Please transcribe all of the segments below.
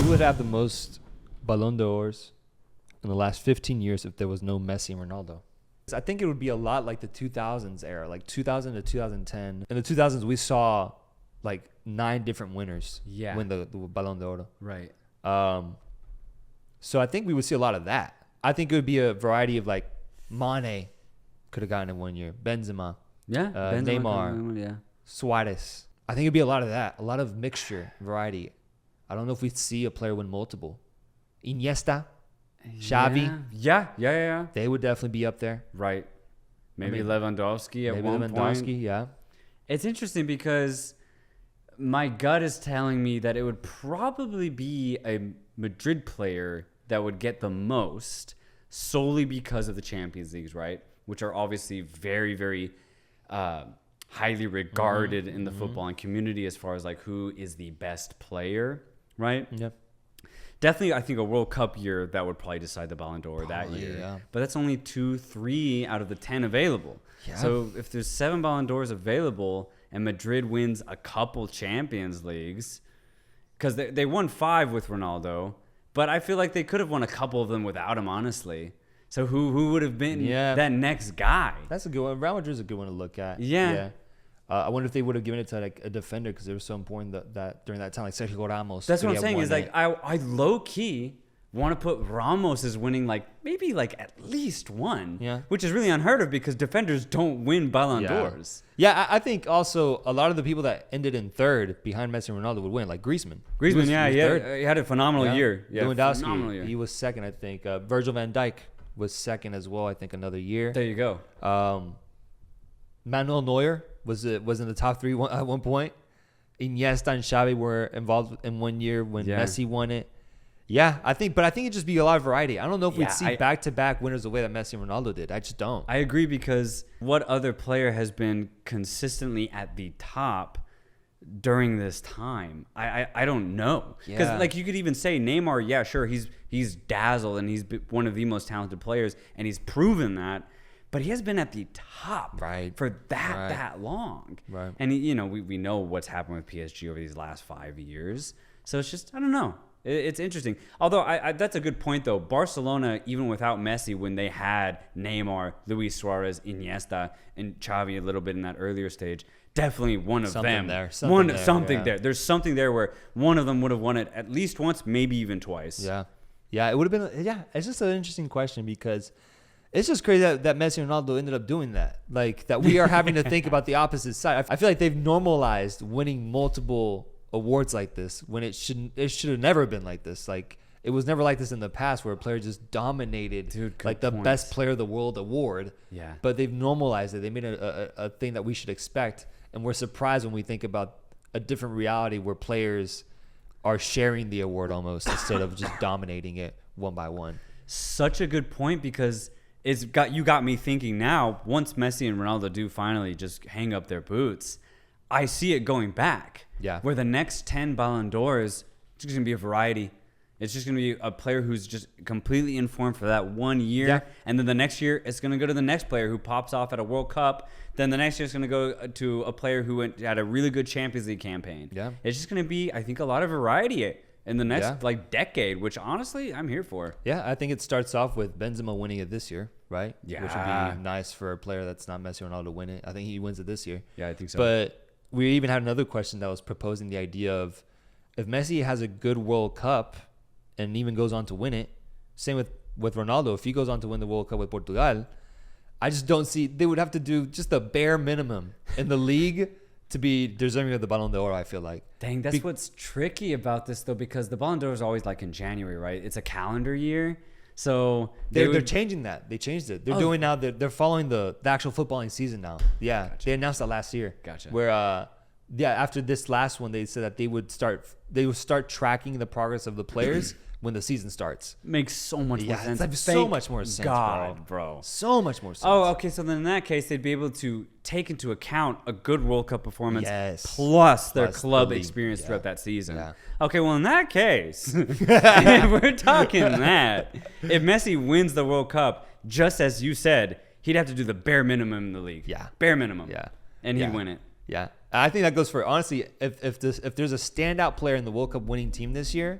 Who would have the most Ballon d'Ors in the last 15 years if there was no Messi and Ronaldo? I think it would be a lot like the 2000s era, like 2000 to 2010. In the 2000s, we saw like 9 different winners win the Ballon d'Or. Right. So I think we would see a lot of that. I think it would be a variety of like Mane could have gotten it one year, Benzema, Neymar, Suarez. I think it'd be a lot of that, a lot of mixture, variety. I don't know if we'd see a player win multiple. Iniesta, Xavi. Yeah. They would definitely be up there. Right. Maybe Lewandowski at one point. Yeah. It's interesting because my gut is telling me that it would probably be a Madrid player that would get the most solely because of the Champions Leagues, right? Which are obviously very, very highly regarded in the footballing community as far as like who is the best player, right? Yeah. Definitely, I think a World Cup year that would probably decide the Ballon d'Or that year. Yeah. But that's only 2-3 out of the 10 available. Yeah. So if there's 7 Ballon d'Ors available and Madrid wins a couple Champions Leagues, because they won 5 with Ronaldo, but I feel like they could have won a couple of them without him, honestly. So who would have been that next guy? That's a good one. Real Madrid's a good one to look at. Yeah. I wonder if they would have given it to like a defender because it was so important that during that time, like Sergio Ramos. That's what I'm saying. Is like I low key want to put Ramos as winning like maybe like at least one. Yeah. Which is really unheard of because defenders don't win Ballon d'Ors. Yeah, I think also a lot of the people that ended in third behind Messi and Ronaldo would win, like Griezmann. He had a phenomenal year. Yeah, Lewandowski, phenomenal year. he was second, I think. Virgil van Dijk was second as well, I think, another year. There you go. Manuel Neuer was in the top 3 at one point. Iniesta and Xavi were involved in one year when Messi won it. Yeah, I think it'd just be a lot of variety. I don't know if we'd see back-to-back winners the way that Messi and Ronaldo did. I just don't. I agree because what other player has been consistently at the top during this time? I don't know. Because like you could even say Neymar, yeah, sure, he's dazzled and he's one of the most talented players and he's proven that. But he has been at the top for that long. Right. And, we know what's happened with PSG over these last 5 years. So it's just, I don't know. It's interesting. Although, that's a good point, though. Barcelona, even without Messi, when they had Neymar, Luis Suarez, Iniesta, and Xavi a little bit in that earlier stage, definitely one of them. Something there. There's something there where one of them would have won it at least once, maybe even twice. Yeah. Yeah, it would have been. Yeah, it's just an interesting question because it's just crazy that Messi and Ronaldo ended up doing that. Like, that we are having to think about the opposite side. I feel like they've normalized winning multiple awards like this when it should have never been like this. Like, it was never like this in the past where a player just dominated the best player of the world award. Yeah. But they've normalized it. They made it a thing that we should expect. And we're surprised when we think about a different reality where players are sharing the award almost instead of just dominating it one by one. Such a good point because you got me thinking now, once Messi and Ronaldo do finally just hang up their boots, I see it going back. Yeah. Where the next 10 Ballon d'Ors, it's just going to be a variety. It's just going to be a player who's just completely informed for that 1 year. Yeah. And then the next year, it's going to go to the next player who pops off at a World Cup. Then the next year, it's going to go to a player who had a really good Champions League campaign. Yeah. It's just going to be, I think, a lot of variety in the next decade, which honestly, I'm here for. Yeah, I think it starts off with Benzema winning it this year, right? Yeah. Which would be nice for a player that's not Messi or Ronaldo to win it. I think he wins it this year. Yeah, I think so. But we even had another question that was proposing the idea of if Messi has a good World Cup and even goes on to win it, same with Ronaldo, if he goes on to win the World Cup with Portugal, I just don't see, they would have to do just the bare minimum in the league to be deserving of the Ballon d'Or, I feel like. Dang, that's what's tricky about this, though, because the Ballon d'Or is always like in January, right? It's a calendar year. So they're changing that. They changed it. They're doing now. They're following the actual footballing season now. Yeah, gotcha. They announced that last year. Gotcha. Where after this last one, they said that they would start tracking the progress of the players when the season starts. Makes so much more sense. Like, so much more sense, bro. So much more sense. Oh, okay. So then in that case, they'd be able to take into account a good World Cup performance plus their club experience throughout that season. Yeah. Okay, well, in that case, if we're talking that, if Messi wins the World Cup, just as you said, he'd have to do the bare minimum in the league. Yeah. Bare minimum. Yeah. And he'd win it. Yeah. I think that goes for, honestly, if there's a standout player in the World Cup winning team this year,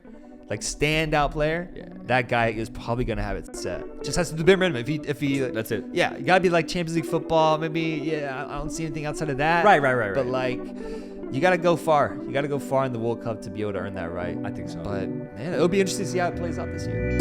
like standout player, that guy is probably gonna have it set. Just has to do the bare minimum. If he That's it. Yeah, you gotta be like Champions League football. Maybe I don't see anything outside of that. Right. But like, you gotta go far. You gotta go far in the World Cup to be able to earn that right. I think so. But man, it'll be interesting to see how it plays out this year.